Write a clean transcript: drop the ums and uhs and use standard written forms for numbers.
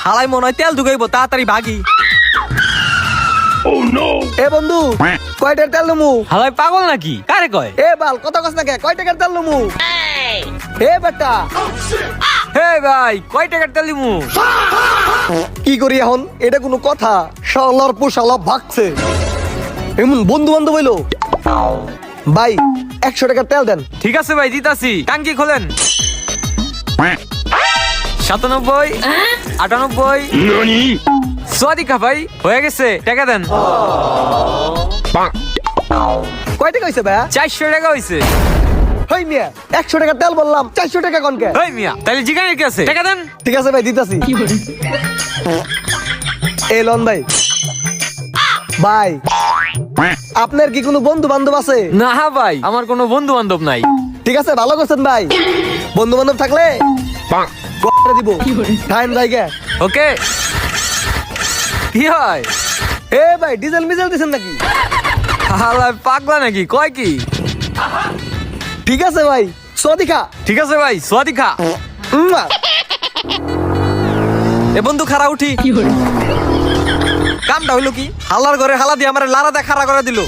হালাই মনে হয় তেল ঢুকাইবো, তাড়াতাড়ি ভাগি। এ বন্ধু কয়টার তেল নমু? হালাই পাগল নাকি? কারে কয়? এ বাল কত কস না কে? কয় টাকার তেল নমু? এ বেটা হে ভাই, কয় টাকার তেল দিমু? কি করি এখন? এটা কোনো কথা? শালার পোশালা ভাগছে। এমন বন্ধু বান্ধব হইলো। ভাই 100 টাকার তেল দেন। ঠিক আছে ভাই, দিতাছি। টাঙ্কি খোলেন। 97, 98। সোয়াদিকা ভাই, হয়ে গেছে, টাকা দেন। কয় টাকা হইছে ভাই? 400 টাকা হইছে। হই মিয়া 100 টাকার তেল বললাম, 400 টাকা কোন কে? হেই মিয়া, তাহলে জিগানের কি আছে? টাকা দেন। ঠিক আছে ভাই দিতাছি। এ লন ভাই। ভাই আপনার কি কোনো বন্ধু বান্ধব আছে? না ভাই, আমার কোনো বন্ধু বান্ধব নাই। ঠিক আছে ভালো করছেন ভাই। বন্ধু বান্ধব থাকলে করে দিব। টাইম জায়গা। ওকে। কি হয়? এ ভাই ডিজেল মিজেল দিছেন নাকি? হালাই পাগলা নাকি? কয় কি? ঠিক আছে ভাই সদিকা। ঠিক আছে ভাই, সোয়াদিকা। এ বন্ধু খারা উঠি। কামটা হইলো কি? হালার ঘরে হালা দিয়ে আমার লারা দা খাড়া করে দিল।